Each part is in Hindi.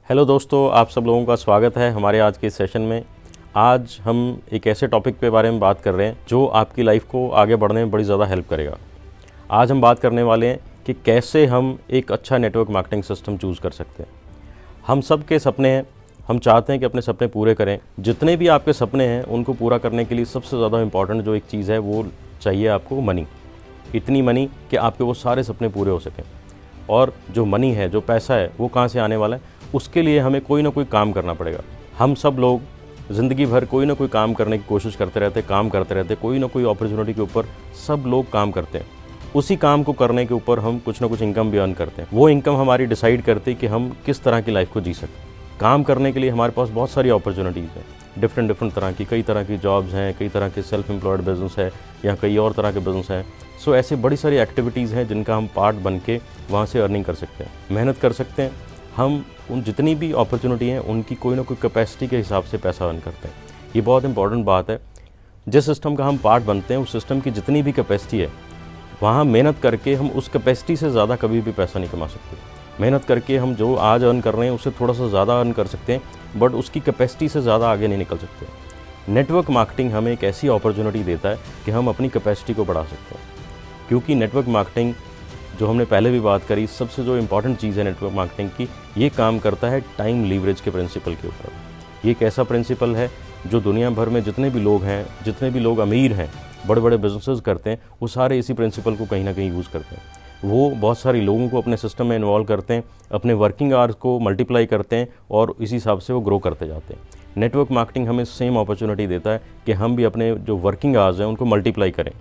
हेलो दोस्तों, आप सब लोगों का स्वागत है हमारे आज के सेशन में। आज हम एक ऐसे टॉपिक के बारे में बात कर रहे हैं जो आपकी लाइफ को आगे बढ़ने में बड़ी ज़्यादा हेल्प करेगा। आज हम बात करने वाले हैं कि कैसे हम एक अच्छा नेटवर्क मार्केटिंग सिस्टम चूज़ कर सकते हैं। हम सब के सपने हैं, हम चाहते हैं कि अपने सपने पूरे करें। जितने भी आपके सपने हैं उनको पूरा करने के लिए सबसे ज़्यादा इम्पॉर्टेंट जो एक चीज़ है वो चाहिए आपको मनी। इतनी मनी कि आपके वो सारे सपने पूरे हो सकें। और जो मनी है, जो पैसा है, वो कहाँ से आने वाला है, उसके लिए हमें कोई ना कोई काम करना पड़ेगा। हम सब लोग ज़िंदगी भर कोई ना कोई काम करने की कोशिश करते रहते, काम करते रहते, कोई ना कोई अपॉर्चुनिटी के ऊपर सब लोग काम करते हैं। उसी काम को करने के ऊपर हम कुछ ना कुछ इनकम भी अर्न करते हैं। वो इनकम हमारी डिसाइड करती है कि हम किस तरह की लाइफ को जी सकते हैं। काम करने के लिए हमारे पास बहुत सारी अपॉर्चुनिटीज़ हैं, डिफरेंट तरह की, कई तरह की जॉब्स हैं, कई तरह के सेल्फ एम्प्लॉयड बिजनेस है या कई और तरह के बिजनेस हैं। सो ऐसे बड़ी सारी एक्टिविटीज़ हैं जिनका हम पार्ट बन के वहाँ से अर्निंग कर सकते हैं, मेहनत कर सकते हैं। हम उन जितनी भी अपॉर्चुनिटी हैं उनकी कोई ना कोई कैपेसिटी के हिसाब से पैसा अर्न करते हैं। ये बहुत इंपॉर्टेंट बात है। जिस सिस्टम का हम पार्ट बनते हैं उस सिस्टम की जितनी भी कैपेसिटी है, वहाँ मेहनत करके हम उस कैपेसिटी से ज़्यादा कभी भी पैसा नहीं कमा सकते। मेहनत करके हम जो आज अर्न कर रहे हैं उससे थोड़ा सा ज़्यादा अर्न कर सकते हैं, बट उसकी कैपेसिटी से ज़्यादा आगे नहीं निकल सकते। नेटवर्क मार्केटिंग हमें एक ऐसी अपॉर्चुनिटी देता है कि हम अपनी कैपेसिटी को बढ़ा सकते हैं। क्योंकि नेटवर्क मार्केटिंग, जो हमने पहले भी बात करी, सबसे जो इम्पॉर्टेंट चीज़ है नेटवर्क मार्केटिंग की, ये काम करता है टाइम लीवरेज के प्रिंसिपल के ऊपर। ये एक ऐसा प्रिंसिपल है जो दुनिया भर में जितने भी लोग हैं, जितने भी लोग अमीर हैं, बड़े बड़े बिजनेसेस करते हैं, वो सारे इसी प्रिंसिपल को कहीं ना कहीं यूज़ करते हैं। वो बहुत सारे लोगों को अपने सिस्टम में इन्वॉल्व करते हैं, अपने वर्किंग आवर्स को मल्टीप्लाई करते हैं और इसी हिसाब से वो ग्रो करते जाते हैं। नेटवर्क मार्केटिंग हमें सेम अपॉर्चुनिटी देता है कि हम भी अपने जो वर्किंग आवर्स हैं उनको मल्टीप्लाई करें।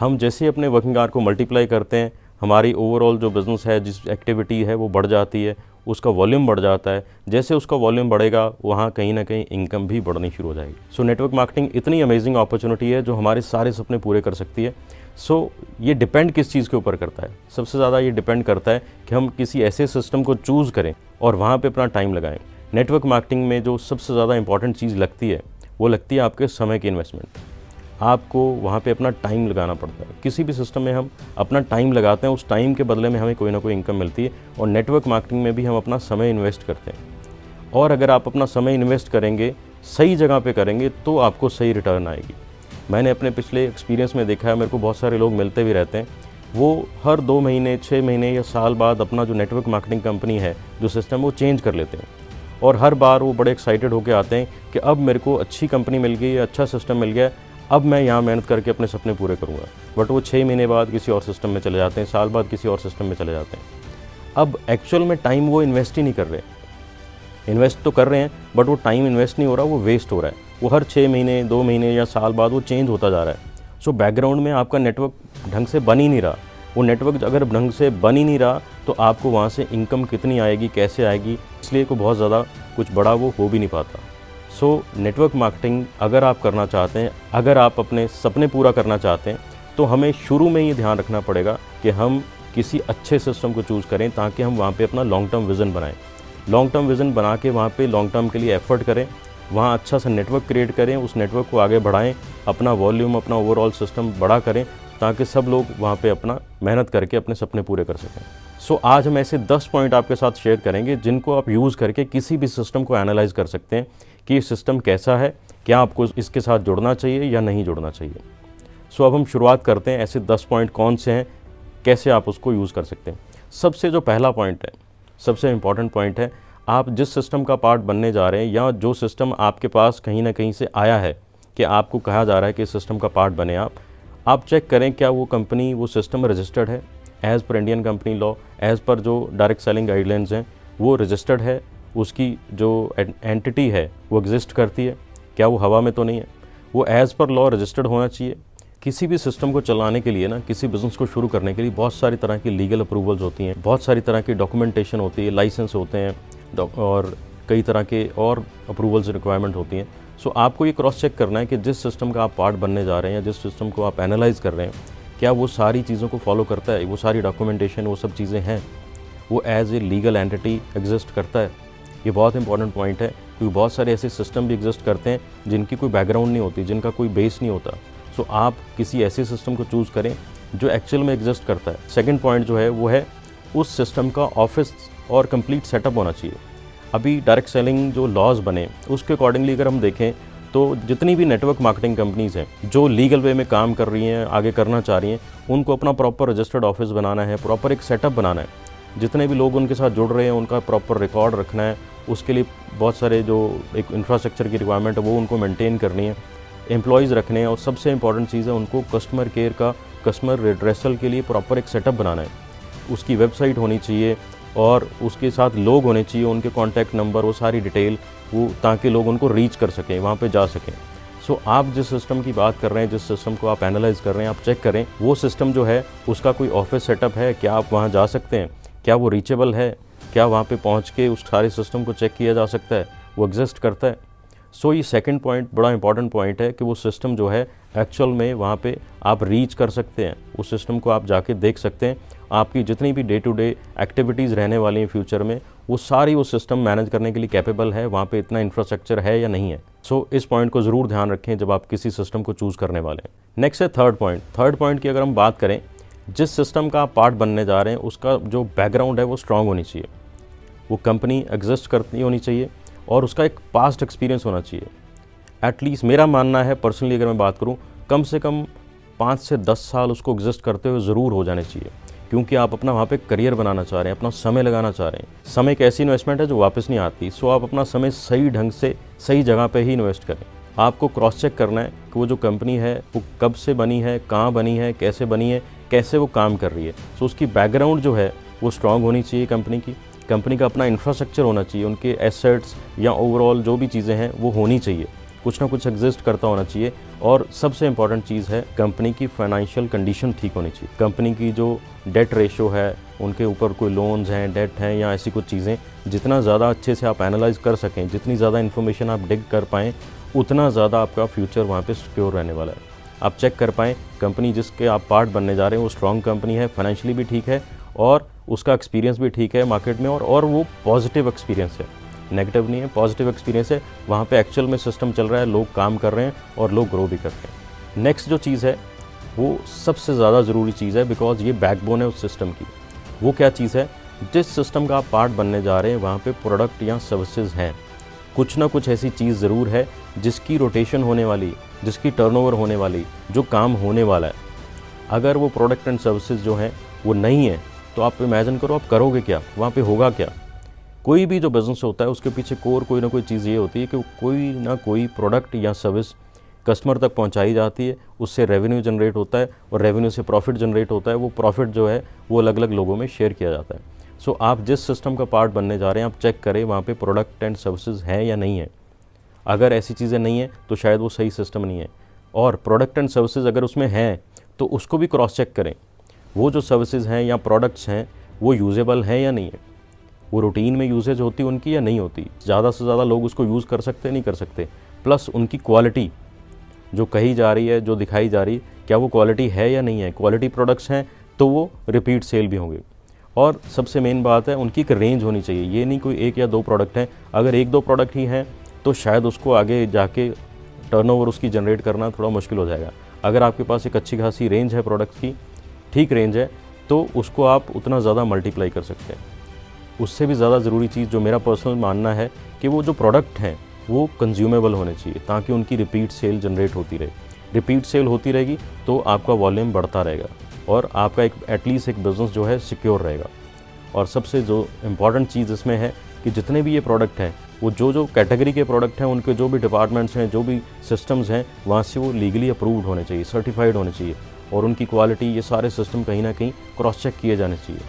हम जैसे अपने वर्किंग आवर को मल्टीप्लाई करते हैं, हमारी ओवरऑल जो बिज़नेस है, जिस एक्टिविटी है वो बढ़ जाती है, उसका वॉल्यूम बढ़ जाता है। जैसे उसका वॉल्यूम बढ़ेगा वहाँ कहीं ना कहीं इनकम भी बढ़नी शुरू हो जाएगी। सो नेटवर्क मार्केटिंग इतनी अमेजिंग अपॉर्चुनिटी है जो हमारे सारे सपने पूरे कर सकती है। सो ये डिपेंड किस चीज़ के ऊपर करता है? सबसे ज़्यादा ये डिपेंड करता है कि हम किसी ऐसे सिस्टम को चूज़ करें और वहाँ पे अपना टाइम लगाएं। नेटवर्क मार्केटिंग में जो सबसे ज़्यादा इंपॉर्टेंट चीज़ लगती है वो लगती है आपके समय की इन्वेस्टमेंट। आपको वहाँ पे अपना टाइम लगाना पड़ता है। किसी भी सिस्टम में हम अपना टाइम लगाते हैं, उस टाइम के बदले में हमें कोई ना कोई इनकम मिलती है। और नेटवर्क मार्केटिंग में भी हम अपना समय इन्वेस्ट करते हैं। और अगर आप अपना समय इन्वेस्ट करेंगे, सही जगह पे करेंगे, तो आपको सही रिटर्न आएगी। मैंने अपने पिछले एक्सपीरियंस में देखा है, मेरे को बहुत सारे लोग मिलते भी रहते हैं, वो हर 2 महीने, 6 महीने या साल बाद अपना जो नेटवर्क मार्केटिंग कंपनी है, जो सिस्टम, वो चेंज कर लेते हैं। और हर बार वो बड़े एक्साइटेड होकर आते हैं कि अब मेरे को अच्छी कंपनी मिल गई, अच्छा सिस्टम मिल गया, अब मैं यहाँ मेहनत करके अपने सपने पूरे करूँगा। बट वो 6 महीने बाद किसी और सिस्टम में चले जाते हैं, साल बाद किसी और सिस्टम में चले जाते हैं। अब एक्चुअल में टाइम वो इन्वेस्ट ही नहीं कर रहे। इन्वेस्ट तो कर रहे हैं बट वो टाइम इन्वेस्ट नहीं हो रहा, वो वेस्ट हो रहा है। वो हर 6 महीने, 2 महीने या साल बाद वो चेंज होता जा रहा है। सो बैकग्राउंड में आपका नेटवर्क ढंग से बन ही नहीं रहा। वो नेटवर्क अगर ढंग से बन ही नहीं रहा तो आपको वहाँ से इनकम कितनी आएगी, कैसे आएगी, इसलिए को बहुत ज़्यादा कुछ बड़ा वो हो भी नहीं पाता। सो नेटवर्क मार्केटिंग अगर आप करना चाहते हैं, अगर आप अपने सपने पूरा करना चाहते हैं, तो हमें शुरू में ये ध्यान रखना पड़ेगा कि हम किसी अच्छे सिस्टम को चूज़ करें ताकि हम वहाँ पे अपना लॉन्ग टर्म विज़न बनाएं। लॉन्ग टर्म विज़न बना के वहाँ पे लॉन्ग टर्म के लिए एफर्ट करें, वहाँ अच्छा सा नेटवर्क क्रिएट करें, उस नेटवर्क को आगे बढ़ाएं, अपना वॉल्यूम, अपना ओवरऑल सिस्टम बड़ा करें ताकि सब लोग वहाँ पे अपना मेहनत करके अपने सपने पूरे कर सकें। सो आज हम ऐसे 10 पॉइंट आपके साथ शेयर करेंगे जिनको आप यूज़ करके किसी भी सिस्टम को एनालाइज कर सकते हैं कि ये सिस्टम कैसा है, क्या आपको इसके साथ जुड़ना चाहिए या नहीं जुड़ना चाहिए। सो अब हम शुरुआत करते हैं, ऐसे 10 पॉइंट कौन से हैं, कैसे आप उसको यूज़ कर सकते हैं। सबसे जो पहला पॉइंट है, सबसे इम्पॉर्टेंट पॉइंट है, आप जिस सिस्टम का पार्ट बनने जा रहे हैं या जो सिस्टम आपके पास कहीं ना कहीं से आया है कि आपको कहा जा रहा है कि इस सिस्टम का पार्ट बने आप चेक करें क्या वो कंपनी, वो सिस्टम रजिस्टर्ड है as per Indian company law, as per जो डायरेक्ट सेलिंग गाइडलाइंस हैं वो रजिस्टर्ड है, उसकी जो एंटिटी है वो एग्जिस्ट करती है, क्या वो हवा में तो नहीं है, वो एज़ पर लॉ रजिस्टर्ड होना चाहिए। किसी भी सिस्टम को चलाने के लिए ना, किसी बिज़नेस को शुरू करने के लिए बहुत सारी तरह की लीगल अप्रूवल्स होती हैं, बहुत सारी तरह की डॉक्यूमेंटेशन होती है, लाइसेंस होते हैं और कई तरह के और अप्रूवल्स रिक्वायरमेंट होती हैं। सो आपको ये क्रॉस चेक करना है कि जिस सिस्टम का आप पार्ट बनने जा रहे हैं या जिस सिस्टम को आप एनालाइज कर रहे हैं, क्या वो सारी चीज़ों को फॉलो करता है, वो सारी डॉक्यूमेंटेशन, वो सब चीज़ें हैं, वो as a legal entity exist करता है। ये बहुत इंपॉर्टेंट पॉइंट है क्योंकि बहुत सारे ऐसे सिस्टम भी एग्जिस्ट करते हैं जिनकी कोई बैकग्राउंड नहीं होती, जिनका कोई बेस नहीं होता। सो आप किसी ऐसे सिस्टम को चूज़ करें जो एक्चुअल में एग्जिस्ट करता है। सेकंड पॉइंट जो है वो है उस सिस्टम का ऑफिस और कंप्लीट सेटअप होना चाहिए। अभी डायरेक्ट सेलिंग जो लॉज बने उसके अकॉर्डिंगली अगर हम देखें तो जितनी भी नेटवर्क मार्केटिंग कंपनीज़ हैं जो लीगल वे में काम कर रही हैं, आगे करना चाह रही हैं, उनको अपना प्रॉपर रजिस्टर्ड ऑफिस बनाना है, प्रॉपर एक सेटअप बनाना है। जितने भी लोग उनके साथ जुड़ रहे हैं उनका प्रॉपर रिकॉर्ड रखना है। उसके लिए बहुत सारे जो एक इंफ्रास्ट्रक्चर की रिक्वायरमेंट है वो उनको मेंटेन करनी है, एम्प्लॉयज़ रखने हैं, और सबसे इंपॉर्टेंट चीज़ है उनको कस्टमर केयर का, कस्टमर रिड्रेसल के लिए प्रॉपर एक सेटअप बनाना है। उसकी वेबसाइट होनी चाहिए और उसके साथ लोग होने चाहिए, उनके कॉन्टैक्ट नंबर, वो सारी डिटेल, वो ताकि लोग उनको रीच कर सकें, वहाँ पे जा सकें। सो आप जिस सिस्टम की बात कर रहे हैं, जिस सिस्टम को आप एनालाइज कर रहे हैं, आप चेक करें वो सिस्टम जो है उसका कोई ऑफिस सेटअप है, क्या आप वहाँ जा सकते हैं, क्या वो रीचेबल है, क्या वहाँ पे पहुँच के उस सारे सिस्टम को चेक किया जा सकता है, वो एग्जिस्ट करता है। सो ये सेकंड पॉइंट बड़ा इंपॉर्टेंट पॉइंट है कि वो सिस्टम जो है एक्चुअल में वहाँ पे आप रीच कर सकते हैं, उस सिस्टम को आप जाके देख सकते हैं। आपकी जितनी भी डे टू डे एक्टिविटीज़ रहने वाली हैं फ्यूचर में, वो सारी वो सिस्टम मैनेज करने के लिए कैपेबल है, वहाँ पे इतना इंफ्रास्ट्रक्चर है या नहीं है। सो इस पॉइंट को ज़रूर ध्यान रखें जब आप किसी सिस्टम को चूज़ करने वाले हैं। नेक्स्ट है थर्ड पॉइंट। थर्ड पॉइंट की अगर हम बात करें, जिस सिस्टम का आप पार्ट बनने जा रहे हैं उसका जो बैकग्राउंड है वो स्ट्रांग होनी चाहिए, वो कंपनी एग्जिस्ट करती होनी चाहिए और उसका एक पास्ट एक्सपीरियंस होना चाहिए। एटलीस्ट मेरा मानना है पर्सनली, अगर मैं बात करूं, कम से कम 5 से 10 साल उसको एग्जिस्ट करते हुए ज़रूर हो जाने चाहिए, क्योंकि आप अपना वहाँ पे करियर बनाना चाह रहे हैं, अपना समय लगाना चाह रहे हैं। समय एक ऐसी इन्वेस्टमेंट है जो वापस नहीं आती। सो आप अपना समय सही ढंग से सही जगह पे ही इन्वेस्ट करें। आपको क्रॉस चेक करना है कि वो जो कंपनी है वो कब से बनी है, कहाँ बनी है, कैसे बनी है, कैसे वो काम कर रही है। सो उसकी बैकग्राउंड जो है वो स्ट्रांग होनी चाहिए कंपनी का अपना इंफ्रास्ट्रक्चर होना चाहिए, उनके एसेट्स या ओवरऑल जो भी चीज़ें हैं वो होनी चाहिए, कुछ ना कुछ एग्जिस्ट करता होना चाहिए। और सबसे इंपॉर्टेंट चीज़ है कंपनी की फाइनेंशियल कंडीशन ठीक होनी चाहिए। कंपनी की जो डेट रेशो है, उनके ऊपर कोई लोन्स हैं, डेट हैं या ऐसी कुछ चीज़ें, जितना ज़्यादा अच्छे से आप एनालाइज कर सकें, जितनी ज़्यादा इन्फॉर्मेशन आप डिग कर पाएँ, उतना ज़्यादा आपका फ्यूचर वहाँ पे सिक्योर रहने वाला है। आप चेक कर पाएँ कंपनी जिसके आप पार्ट बनने जा रहे हैं वो स्ट्रॉन्ग कंपनी है, फाइनेंशियली भी ठीक है और उसका एक्सपीरियंस भी ठीक है मार्केट में, और वो पॉजिटिव एक्सपीरियंस है, नेगेटिव नहीं है, पॉजिटिव एक्सपीरियंस है। वहाँ पे एक्चुअल में सिस्टम चल रहा है, लोग काम कर रहे हैं और लोग ग्रो भी कर रहे हैं। नेक्स्ट जो चीज़ है वो सबसे ज़्यादा ज़रूरी चीज़ है, बिकॉज ये बैकबोन है उस सिस्टम की। वो क्या चीज़ है? जिस सिस्टम का आप पार्ट बनने जा रहे हैं वहाँ पे प्रोडक्ट या सर्विसेज हैं, कुछ ना कुछ ऐसी चीज़ ज़रूर है जिसकी रोटेशन होने वाली, जिसकी टर्नओवर होने वाली, जो काम होने वाला है। अगर वो प्रोडक्ट एंड सर्विसेज जो हैं वो नहीं है तो आप इमेजिन करो आप करोगे क्या, वहाँ पे होगा क्या। कोई भी जो बिज़नेस होता है उसके पीछे कोर कोई ना कोई चीज़ ये होती है कि कोई ना कोई प्रोडक्ट या सर्विस कस्टमर तक पहुंचाई जाती है, उससे रेवेन्यू जनरेट होता है और रेवेन्यू से प्रॉफिट जनरेट होता है। वो प्रॉफिट जो है वो अलग अलग लोगों में शेयर किया जाता है। सो आप जिस सिस्टम का पार्ट बनने जा रहे हैं आप चेक करें वहाँ पे प्रोडक्ट एंड सर्विसेज हैं या नहीं है। अगर ऐसी चीज़ें नहीं हैं तो शायद वो सही सिस्टम नहीं है, और प्रोडक्ट एंड सर्विसेज अगर उसमें हैं तो उसको भी क्रॉस चेक करें, वो जो सर्विसेज हैं या प्रोडक्ट्स हैं वो यूजेबल हैं या नहीं है, वो रूटीन में यूजेज होती उनकी या नहीं होती, ज़्यादा से ज़्यादा लोग उसको यूज़ कर सकते नहीं कर सकते, प्लस उनकी क्वालिटी जो कही जा रही है, जो दिखाई जा रही, क्या वो क्वालिटी है या नहीं है। क्वालिटी प्रोडक्ट्स हैं तो वो रिपीट सेल भी होंगे। और सबसे मेन बात है उनकी एक रेंज होनी चाहिए, ये नहीं कोई एक या दो प्रोडक्ट हैं। अगर एक दो प्रोडक्ट ही हैं तो शायद उसको आगे जाके टर्नओवर उसकी जनरेट करना थोड़ा मुश्किल हो जाएगा। अगर आपके पास एक अच्छी खासी रेंज है प्रोडक्ट्स की, ठीक रेंज है, तो उसको आप उतना ज़्यादा मल्टीप्लाई कर सकते हैं। उससे भी ज़्यादा ज़रूरी चीज़ जो मेरा पर्सनल मानना है कि वो जो प्रोडक्ट हैं वो कंज्यूमेबल होने चाहिए, ताकि उनकी रिपीट सेल जनरेट होती रहे। रिपीट सेल होती रहेगी तो आपका वॉल्यूम बढ़ता रहेगा और आपका एक एटलीस्ट एक बिज़नेस जो है सिक्योर रहेगा। और सबसे जो इम्पॉर्टेंट चीज़ इसमें है कि जितने भी ये प्रोडक्ट हैं वो जो कैटेगरी के प्रोडक्ट हैं, उनके जो भी डिपार्टमेंट्स हैं, जो भी सिस्टम्स हैं, वहाँ से वो लीगली अप्रूव्ड होने चाहिए, सर्टिफाइड होने चाहिए, और उनकी क्वालिटी, ये सारे सिस्टम कहीं ना कहीं क्रॉस चेक किए जाने चाहिए।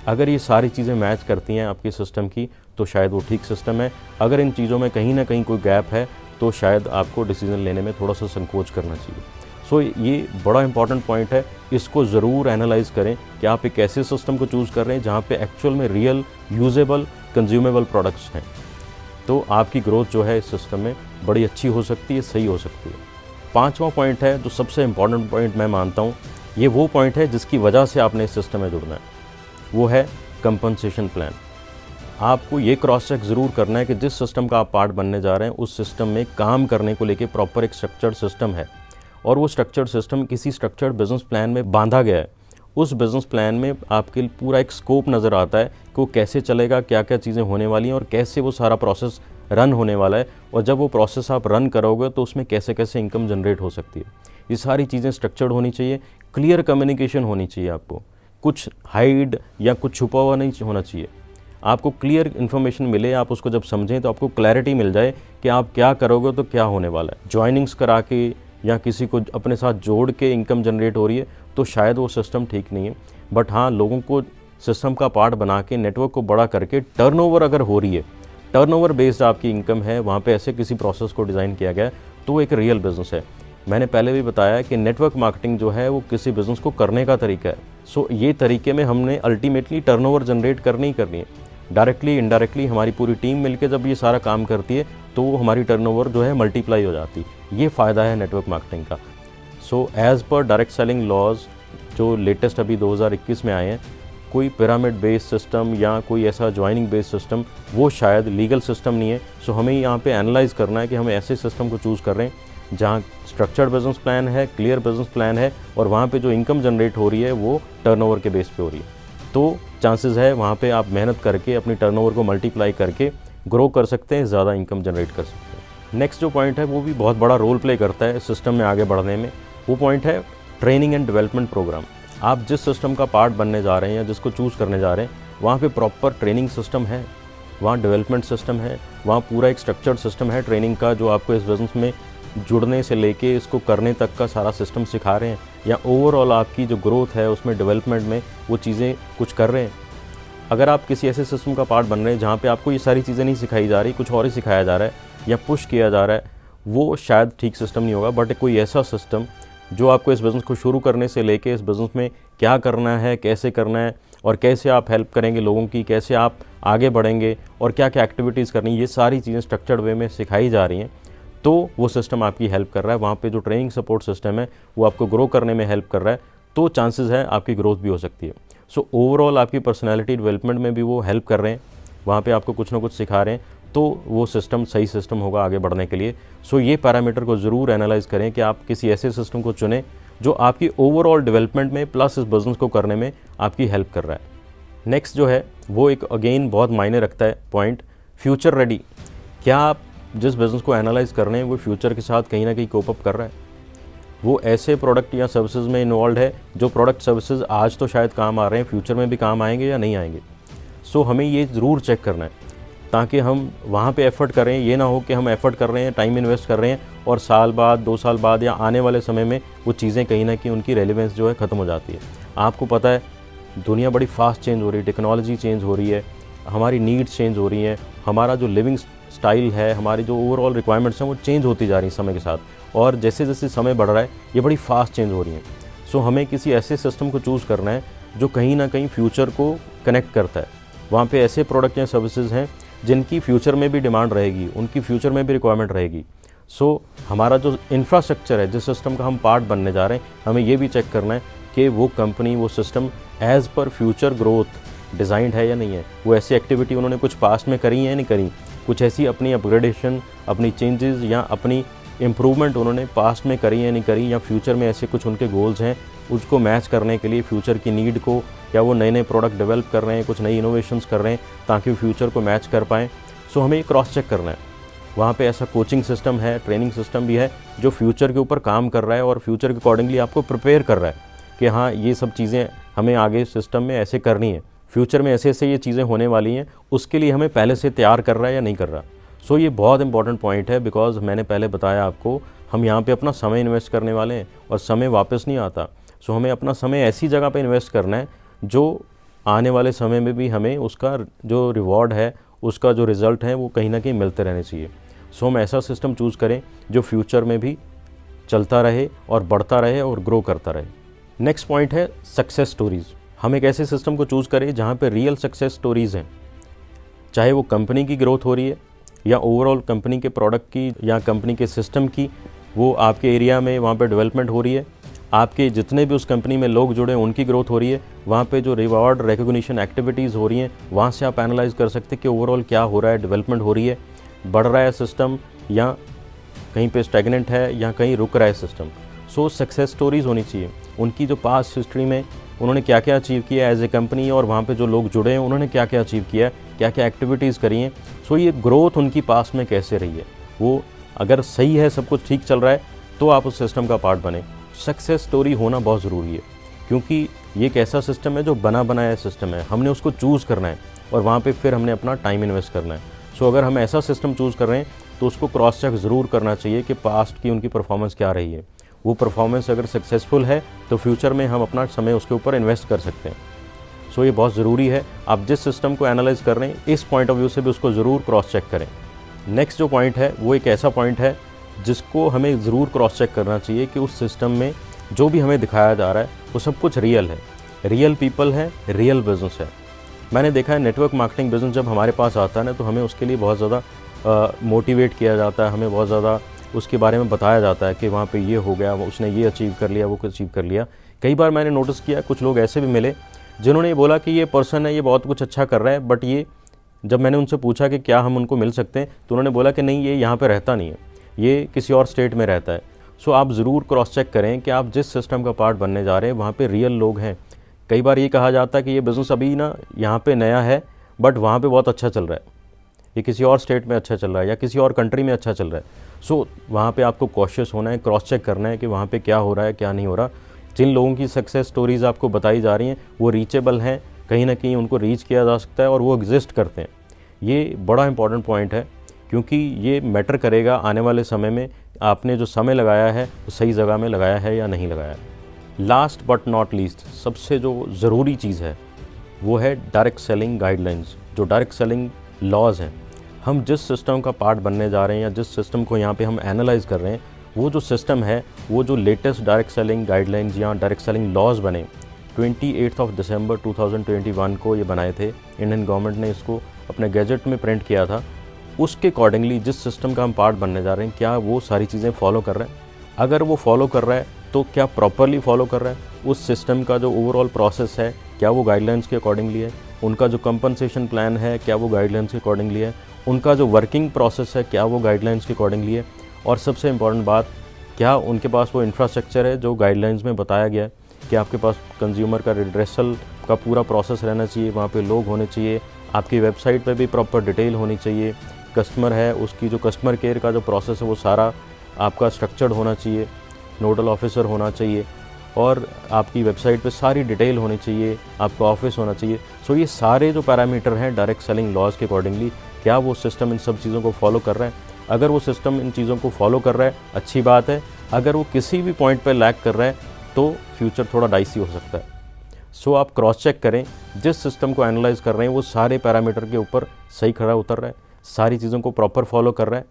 अगर ये सारी चीज़ें मैच करती हैं आपके सिस्टम की तो शायद वो ठीक सिस्टम है। अगर इन चीज़ों में कहीं ना कहीं कोई गैप है तो शायद आपको डिसीजन लेने में थोड़ा सा संकोच करना चाहिए। सो ये बड़ा इंपॉर्टेंट पॉइंट है, इसको ज़रूर एनालाइज करें कि आप एक ऐसे सिस्टम को चूज़ कर रहे हैं जहाँ पे एक्चुअल में रियल यूजेबल कंज्यूमेबल प्रोडक्ट्स हैं, तो आपकी ग्रोथ जो है इस सिस्टम में बड़ी अच्छी हो सकती है, सही हो सकती है। पांचवा पॉइंट है जो सबसे इम्पॉर्टेंट पॉइंट मैं मानता हूँ, ये वो पॉइंट है जिसकी वजह से आपने इस सिस्टम में जुड़ना है, वो है कंपनसेशन प्लान। आपको ये क्रॉस चेक ज़रूर करना है कि जिस सिस्टम का आप पार्ट बनने जा रहे हैं उस सिस्टम में काम करने को लेके प्रॉपर एक स्ट्रक्चर्ड सिस्टम है, और वो स्ट्रक्चर्ड सिस्टम किसी स्ट्रक्चर्ड बिजनेस प्लान में बांधा गया है, उस बिज़नेस प्लान में आपके पूरा एक स्कोप नज़र आता है कि वो कैसे चलेगा, क्या क्या चीज़ें होने वाली हैं और कैसे वो सारा प्रोसेस रन होने वाला है। और जब वो प्रोसेस आप रन करोगे तो उसमें कैसे कैसे इनकम जनरेट हो सकती है। ये सारी चीज़ें स्ट्रक्चर्ड होनी चाहिए, क्लियर कम्युनिकेशन होनी चाहिए आपको, कुछ हाइड या कुछ छुपा हुआ नहीं होना चाहिए। आपको क्लियर इन्फॉर्मेशन मिले, आप उसको जब समझें तो आपको क्लैरिटी मिल जाए कि आप क्या करोगे तो क्या होने वाला है। जॉइनिंग्स करा के या किसी को अपने साथ जोड़ के इनकम जनरेट हो रही है तो शायद वो सिस्टम ठीक नहीं है। बट हाँ, लोगों को सिस्टम का पार्ट बना के नेटवर्क को बड़ा करके टर्नओवर अगर हो रही है, टर्नओवर बेस्ड आपकी इनकम है, वहाँ पे ऐसे किसी प्रोसेस को डिज़ाइन किया गया है तो वो एक रियल बिज़नेस है। मैंने पहले भी बताया कि नेटवर्क मार्केटिंग जो है वो किसी बिज़नेस को करने का तरीका है। सो ये तरीके में हमने अल्टीमेटली टर्नओवर जनरेट करनी ही करनी है। डायरेक्टली इनडायरेक्टली हमारी पूरी टीम मिलकर जब ये सारा काम करती है तो वो हमारी टर्नओवर जो है मल्टीप्लाई हो जाती है। ये फ़ायदा है नेटवर्क मार्केटिंग का। So as per direct selling laws जो लेटेस्ट अभी 2021 में आए हैं, कोई पिरामिड बेस्ड सिस्टम या कोई ऐसा ज्वाइनिंग बेस्ड सिस्टम वो शायद लीगल सिस्टम नहीं है। सो हमें यहाँ पे एनालाइज करना है कि हम ऐसे सिस्टम को चूज़ कर रहे हैं जहाँ स्ट्रक्चर्ड बिजनेस प्लान है, क्लियर बिजनेस प्लान है और वहाँ पे जो इनकम जनरेट हो रही है वो टर्नओवर के बेस पे हो रही है। तो चांसेस है वहाँ पे आप मेहनत करके अपनी टर्नओवर को मल्टीप्लाई करके ग्रो कर सकते हैं, ज़्यादा इनकम जनरेट कर सकते हैं। नेक्स्ट जो पॉइंट है वो भी बहुत बड़ा रोल प्ले करता है सिस्टम में आगे बढ़ने में, वो पॉइंट है ट्रेनिंग एंड डेवलपमेंट प्रोग्राम। आप जिस सिस्टम का पार्ट बनने जा रहे हैं या जिसको चूज़ करने जा रहे हैं वहाँ पे प्रॉपर ट्रेनिंग सिस्टम है, वहाँ डेवलपमेंट सिस्टम है, वहाँ पूरा एक स्ट्रक्चर्ड सिस्टम है ट्रेनिंग का, जो आपको इस बिज़नेस में जुड़ने से लेके इसको करने तक का सारा सिस्टम सिखा रहे हैं, या ओवरऑल आपकी जो ग्रोथ है उसमें डेवलपमेंट में वो चीज़ें कुछ कर रहे हैं। अगर आप किसी ऐसे सिस्टम का पार्ट बन रहे हैं जहाँ पे आपको ये सारी चीज़ें नहीं सिखाई जा रही, कुछ और ही सिखाया जा रहा है या पुश किया जा रहा है, वो शायद ठीक सिस्टम नहीं होगा। बट कोई ऐसा सिस्टम जो आपको इस बिज़नेस को शुरू करने से लेके इस बिज़नेस में क्या करना है, कैसे करना है और कैसे आप हेल्प करेंगे लोगों की, कैसे आप आगे बढ़ेंगे और क्या क्या एक्टिविटीज़ करनी है, ये सारी चीज़ें स्ट्रक्चर्ड वे में सिखाई जा रही हैं, तो वो सिस्टम आपकी हेल्प कर रहा है। वहाँ पे जो ट्रेनिंग सपोर्ट सिस्टम है वो आपको ग्रो करने में हेल्प कर रहा है, तो चांसेस है आपकी ग्रोथ भी हो सकती है। सो ओवरऑल आपकी पर्सनैलिटी डेवलपमेंट में भी वो हेल्प कर रहे हैं, वहाँ पे आपको कुछ ना कुछ सिखा रहे हैं, तो वो सिस्टम सही सिस्टम होगा आगे बढ़ने के लिए। सो ये पैरामीटर को ज़रूर एनालाइज़ करें कि आप किसी ऐसे सिस्टम को चुनें जो आपकी ओवरऑल डेवलपमेंट में प्लस इस बिज़नेस को करने में आपकी हेल्प कर रहा है। नेक्स्ट जो है वो एक अगेन बहुत मायने रखता है पॉइंट, फ्यूचर रेडी। क्या आप जिस बिज़नेस को एनालाइज़ कर रहे हैं वो फ्यूचर के साथ कहीं ना कहीं कोप अप कर रहा है, वो ऐसे प्रोडक्ट या सर्विसेज में इन्वॉल्व है जो प्रोडक्ट सर्विसेज आज तो शायद काम आ रहे हैं, फ्यूचर में भी काम आएंगे या नहीं आएंगे। सो हमें ये ज़रूर चेक करना है ताकि हम वहाँ पे एफ़र्ट करें। ये ना हो कि हम एफ़र्ट कर रहे हैं, टाइम इन्वेस्ट कर रहे हैं और साल बाद 2 साल बाद या आने वाले समय में वो चीज़ें कहीं ना कहीं उनकी रेलेवेंस जो है ख़त्म हो जाती है। आपको पता है दुनिया बड़ी फास्ट चेंज हो रही है, टेक्नोलॉजी चेंज हो रही है, हमारी नीड्स चेंज हो रही हैं, हमारा जो लिविंग स्टाइल है, हमारी जो ओवरऑल रिक्वायरमेंट्स हैं वो चेंज होती जा रही हैं समय के साथ, और जैसे जैसे समय बढ़ रहा है ये बड़ी फास्ट चेंज हो रही हैं। सो हमें किसी ऐसे सिस्टम को चूज़ करना है जो कहीं ना कहीं फ्यूचर को कनेक्ट करता है। वहाँ पे ऐसे प्रोडक्ट या सर्विसेज हैं जिनकी फ्यूचर में भी डिमांड रहेगी, उनकी फ्यूचर में भी रिक्वायरमेंट रहेगी। सो हमारा जो इंफ्रास्ट्रक्चर है, जिस सिस्टम का हम पार्ट बनने जा रहे हैं, हमें ये भी चेक करना है कि वो कंपनी, वो system as per future growth designed है या नहीं है। वो ऐसी एक्टिविटी उन्होंने कुछ पास्ट में करी है या नहीं करी, कुछ ऐसी अपनी अपग्रेडेशन, अपनी चेंजेस या अपनी इम्प्रूवमेंट उन्होंने पास्ट में करी है नहीं करी, या फ्यूचर में ऐसे कुछ उनके गोल्स हैं उसको मैच करने के लिए फ्यूचर की नीड को, या वो नए नए प्रोडक्ट डेवलप कर रहे हैं, कुछ नई इनोवेशंस कर रहे हैं ताकि वो फ्यूचर को मैच कर पाएँ। सो हमें ये क्रॉस चेक करना है। वहाँ पे ऐसा कोचिंग सिस्टम है, ट्रेनिंग सिस्टम भी है जो फ्यूचर के ऊपर काम कर रहा है और फ्यूचर के अकॉर्डिंगली आपको प्रिपेयर कर रहा है कि हाँ ये सब चीज़ें हमें आगे सिस्टम में ऐसे करनी है, फ्यूचर में ऐसे ऐसे ये चीज़ें होने वाली हैं, उसके लिए हमें पहले से तैयार कर रहा है या नहीं कर रहा। सो ये बहुत इंपॉर्टेंट पॉइंट है, बिकॉज मैंने पहले बताया आपको हम यहाँ पे अपना समय इन्वेस्ट करने वाले हैं और समय वापस नहीं आता। सो हमें अपना समय ऐसी जगह पे इन्वेस्ट करना है जो आने वाले समय में भी हमें उसका जो रिवॉर्ड है, उसका जो रिज़ल्ट है वो कहीं ना कहीं मिलते रहने चाहिए। सो हम ऐसा सिस्टम चूज़ करें जो फ्यूचर में भी चलता रहे और बढ़ता रहे और ग्रो करता रहे। नेक्स्ट पॉइंट है सक्सेस स्टोरीज़। हम एक ऐसे सिस्टम को चूज़ करें जहाँ पे रियल सक्सेस स्टोरीज़ हैं, चाहे वो कंपनी की ग्रोथ हो रही है या ओवरऑल कंपनी के प्रोडक्ट की या कंपनी के सिस्टम की, वो आपके एरिया में वहाँ पे डेवलपमेंट हो रही है, आपके जितने भी उस कंपनी में लोग जुड़े हैं उनकी ग्रोथ हो रही है, वहाँ पे जो रिवॉर्ड रिकॉग्निशन एक्टिविटीज़ हो रही हैं वहाँ से आप एनालाइज कर सकते हैं कि ओवरऑल क्या हो रहा है, डेवलपमेंट हो रही है, बढ़ रहा है सिस्टम या कहीं पे स्टैग्नेंट है या कहीं रुक रहा है सिस्टम। सो सक्सेस स्टोरीज़ होनी चाहिए, उनकी जो पास्ट हिस्ट्री में उन्होंने क्या क्या अचीव किया एज ए कंपनी, और वहाँ पे जो लोग जुड़े हैं उन्होंने क्या क्या अचीव किया, क्या क्या एक्टिविटीज़ करी हैं। सो ये ग्रोथ उनकी पास में कैसे रही है, वो अगर सही है, सब कुछ ठीक चल रहा है, तो आप उस सिस्टम का पार्ट बने। सक्सेस स्टोरी होना बहुत ज़रूरी है, क्योंकि ये एक ऐसा सिस्टम है जो बना बनाया सिस्टम है, हमने उसको चूज़ करना है और वहाँ पे फिर हमने अपना टाइम इन्वेस्ट करना है। सो अगर हम ऐसा सिस्टम चूज़ कर रहे हैं तो उसको क्रॉस चेक ज़रूर करना चाहिए कि पास्ट की उनकी परफॉर्मेंस क्या रही है। वो परफॉर्मेंस अगर सक्सेसफुल है तो फ्यूचर में हम अपना समय उसके ऊपर इन्वेस्ट कर सकते हैं। सो ये बहुत ज़रूरी है, आप जिस सिस्टम को एनालाइज कर रहे हैं इस पॉइंट ऑफ व्यू से भी उसको ज़रूर क्रॉस चेक करें। नेक्स्ट जो पॉइंट है वो एक ऐसा पॉइंट है जिसको हमें ज़रूर क्रॉस चेक करना चाहिए कि उस सिस्टम में जो भी हमें दिखाया जा रहा है वो सब कुछ रियल है, रियल पीपल है, रियल बिजनेस है। मैंने देखा है नेटवर्क मार्केटिंग बिजनेस जब हमारे पास आता है ना, तो हमें उसके लिए बहुत ज़्यादा मोटिवेट किया जाता है, हमें बहुत ज़्यादा उसके बारे में बताया जाता है कि वहाँ पे ये हो गया, उसने ये अचीव कर लिया, वो अचीव कर लिया। कई बार मैंने नोटिस किया कुछ लोग ऐसे भी मिले जिन्होंने ये बोला कि ये पर्सन है, ये बहुत कुछ अच्छा कर रहा है, बट ये जब मैंने उनसे पूछा कि क्या हम उनको मिल सकते हैं तो उन्होंने बोला कि नहीं, ये यहाँ पे रहता नहीं है, ये किसी और स्टेट में रहता है। सो आप ज़रूर क्रॉस चेक करें कि आप जिस सिस्टम का पार्ट बनने जा रहे हैं वहाँ पे रियल लोग हैं। कई बार ये कहा जाता है कि ये बिज़नेस अभी ना यहाँ पे नया है बट वहाँ पे बहुत अच्छा चल रहा है, ये किसी और स्टेट में अच्छा चल रहा है या किसी और कंट्री में अच्छा चल रहा है। सो वहाँ पे आपको कॉशियस होना है, क्रॉस चेक करना है कि वहाँ पे क्या हो रहा है, क्या नहीं हो रहा। जिन लोगों की सक्सेस स्टोरीज़ आपको बताई जा रही हैं वो रीचेबल हैं, कहीं ना कहीं उनको रीच किया जा सकता है और वो एग्जिस्ट करते हैं। ये बड़ा इंपॉर्टेंट पॉइंट है, क्योंकि ये मैटर करेगा आने वाले समय में आपने जो समय लगाया है वो सही जगह में लगाया है या नहीं लगाया है। लास्ट बट नॉट लीस्ट, सबसे जो ज़रूरी चीज़ है वो है डायरेक्ट सेलिंग गाइडलाइंस, जो डायरेक्ट सेलिंग लॉज हैं। हम जिस सिस्टम का पार्ट बनने जा रहे हैं या जिस सिस्टम को यहाँ पे हम एनालाइज कर रहे हैं, वो जो सिस्टम है, वो जो लेटेस्ट डायरेक्ट सेलिंग गाइडलाइंस या डायरेक्ट सेलिंग लॉज बने 28 दिसंबर 2021 को ये बनाए थे। इंडियन गवर्नमेंट ने इसको अपने गैजेट में प्रिंट किया था। उसके अकॉर्डिंगली जिस सिस्टम का हम पार्ट बनने जा रहे हैं, क्या वो सारी चीज़ें फॉलो कर रहे हैं? अगर वो फॉलो कर रहा है तो क्या प्रॉपरली फॉलो कर रहा है? उस सिस्टम का जो ओवरऑल प्रोसेस है क्या वो गाइडलाइंस के अकॉर्डिंगली है? उनका जो कंपनसेशन प्लान है क्या वो गाइडलाइंस के अकॉर्डिंगली है? उनका जो वर्किंग प्रोसेस है क्या वो गाइडलाइंस के अकॉर्डिंगली है? और सबसे इम्पॉर्टेंट बात, क्या उनके पास वो इंफ्रास्ट्रक्चर है जो गाइडलाइंस में बताया गया है? कि आपके पास कंज्यूमर का रिड्रेसल का पूरा प्रोसेस रहना चाहिए, वहाँ पे लोग होने चाहिए, आपकी वेबसाइट पे भी प्रॉपर डिटेल होनी चाहिए, कस्टमर है उसकी जो कस्टमर केयर का जो प्रोसेस है वो सारा आपका स्ट्रक्चर्ड होना चाहिए, नोडल ऑफिसर होना चाहिए, और आपकी वेबसाइट पे सारी डिटेल होनी चाहिए, आपका ऑफिस होना चाहिए। सो ये सारे जो पैरामीटर हैं डायरेक्ट सेलिंग लॉज के अकॉर्डिंगली, क्या वो सिस्टम इन सब चीज़ों को फॉलो कर रहा है? अगर वो सिस्टम इन चीज़ों को फॉलो कर रहा है अच्छी बात है, अगर वो किसी भी पॉइंट पर लैग कर रहा है तो फ्यूचर थोड़ा डाइसी हो सकता है। सो आप क्रॉस चेक करें, जिस सिस्टम को एनालाइज कर रहे हैं वो सारे पैरामीटर के ऊपर सही खड़ा उतर रहा है, सारी चीज़ों को प्रॉपर फॉलो कर रहा है,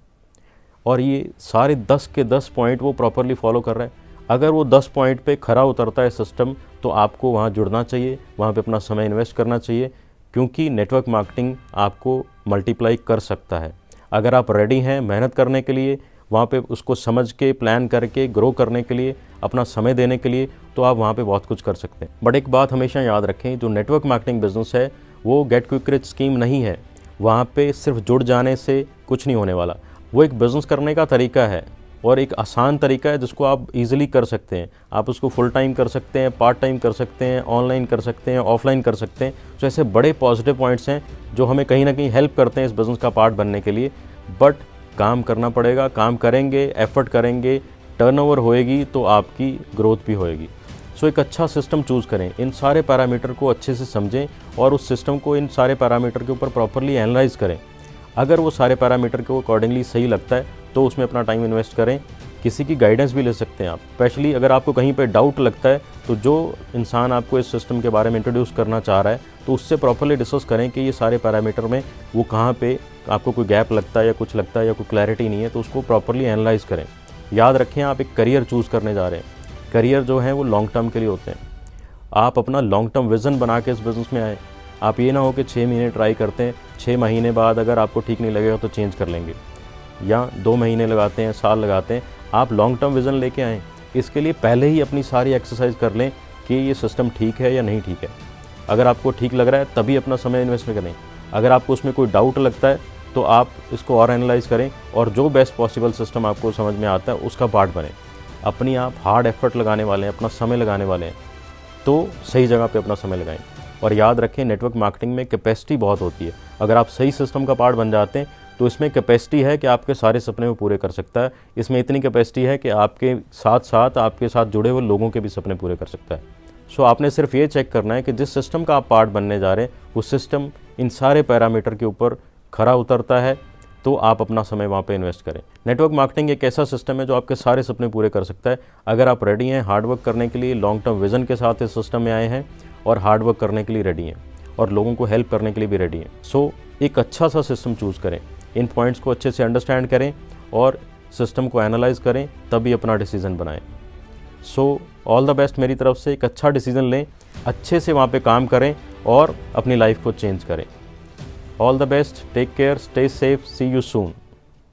और ये सारे 10 के 10 पॉइंट वो प्रॉपरली फॉलो कर रहा है। अगर वो 10 पॉइंट पे खरा उतरता है सिस्टम, तो आपको वहाँ जुड़ना चाहिए, वहाँ पे अपना समय इन्वेस्ट करना चाहिए, क्योंकि नेटवर्क मार्केटिंग आपको मल्टीप्लाई कर सकता है। अगर आप रेडी हैं मेहनत करने के लिए, वहाँ पे उसको समझ के प्लान करके ग्रो करने के लिए, अपना समय देने के लिए, तो आप वहाँ पे बहुत कुछ कर सकते हैं। बट एक बात हमेशा याद रखें, जो नेटवर्क मार्केटिंग बिजनेस है वो गेट क्विक रिच स्कीम नहीं है। वहाँ पे सिर्फ जुड़ जाने से कुछ नहीं होने वाला, वो एक बिज़नेस करने का तरीका है और एक आसान तरीका है जिसको आप इजीली कर सकते हैं। आप उसको फुल टाइम कर सकते हैं, पार्ट टाइम कर सकते हैं, ऑनलाइन कर सकते हैं, ऑफलाइन कर सकते हैं। तो ऐसे बड़े पॉजिटिव पॉइंट्स हैं जो हमें कहीं ना कहीं हेल्प करते हैं इस बिज़नेस का पार्ट बनने के लिए। बट काम करना पड़ेगा, काम करेंगे, एफर्ट करेंगे, टर्नओवर होएगी तो आपकी ग्रोथ भी होएगी। सो एक अच्छा सिस्टम चूज़ करें, इन सारे पैरामीटर को अच्छे से समझें और उस सिस्टम को इन सारे पैरामीटर के ऊपर प्रॉपरली एनालाइज करें। अगर वो सारे पैरामीटर को अकॉर्डिंगली सही लगता है तो उसमें अपना टाइम इन्वेस्ट करें। किसी की गाइडेंस भी ले सकते हैं आप, स्पेशली अगर आपको कहीं पे डाउट लगता है तो जो इंसान आपको इस सिस्टम के बारे में इंट्रोड्यूस करना चाह रहा है तो उससे प्रॉपरली डिस्कस करें कि ये सारे पैरामीटर में वो कहाँ पे आपको कोई गैप लगता है या कुछ लगता है या कोई क्लैरिटी नहीं है, तो उसको प्रॉपरली एनालाइज करें। याद रखें, आप एक करियर चूज़ करने जा रहे हैं, करियर जो है वो लॉन्ग टर्म के लिए होते हैं। आप अपना लॉन्ग टर्म विज़न बना के इस बिज़नेस में आए। आप ये ना हो कि 6 महीने ट्राई करते हैं, 6 महीने बाद अगर आपको ठीक नहीं लगेगा तो चेंज कर लेंगे, या 2 महीने लगाते हैं, साल लगाते हैं। आप लॉन्ग टर्म विज़न लेके आएँ। इसके लिए पहले ही अपनी सारी एक्सरसाइज कर लें कि ये सिस्टम ठीक है या नहीं ठीक है। अगर आपको ठीक लग रहा है तभी अपना समय इन्वेस्ट करें। अगर आपको उसमें कोई डाउट लगता है तो आप इसको और एनालाइज करें और जो बेस्ट पॉसिबल सिस्टम आपको समझ में आता है उसका पार्ट बने। अपनी आप हार्ड एफर्ट लगाने वाले हैं, अपना समय लगाने वाले हैं, तो सही जगह पे अपना समय लगाएं। और याद रखें, नेटवर्क मार्केटिंग में कैपेसिटी बहुत होती है। अगर आप सही सिस्टम का पार्ट बन जाते हैं तो इसमें कैपेसिटी है कि आपके सारे सपने वो पूरे कर सकता है। इसमें इतनी कैपेसिटी है कि आपके साथ साथ आपके साथ जुड़े हुए लोगों के भी सपने पूरे कर सकता है। सो आपने सिर्फ ये चेक करना है कि जिस सिस्टम का आप पार्ट बनने जा रहे हैं वो सिस्टम इन सारे पैरामीटर के ऊपर खरा उतरता है, तो आप अपना समय वहाँ पे इन्वेस्ट करें। नेटवर्क मार्केटिंग एक ऐसा सिस्टम है जो आपके सारे सपने पूरे कर सकता है। अगर आप रेडी हैं हार्डवर्क करने के लिए, लॉन्ग टर्म विजन के साथ इस सिस्टम में आए हैं और हार्डवर्क करने के लिए रेडी हैं और लोगों को हेल्प करने के लिए भी रेडी हैं, सो एक अच्छा सा सिस्टम चूज़ करें। इन पॉइंट्स को अच्छे से अंडरस्टैंड करें और सिस्टम को एनालाइज करें, तभी अपना डिसीज़न बनाएं। सो ऑल द बेस्ट मेरी तरफ से। एक अच्छा डिसीज़न लें, अच्छे से वहाँ पे काम करें और अपनी लाइफ को चेंज करें। All the best, take care, stay safe, see you soon.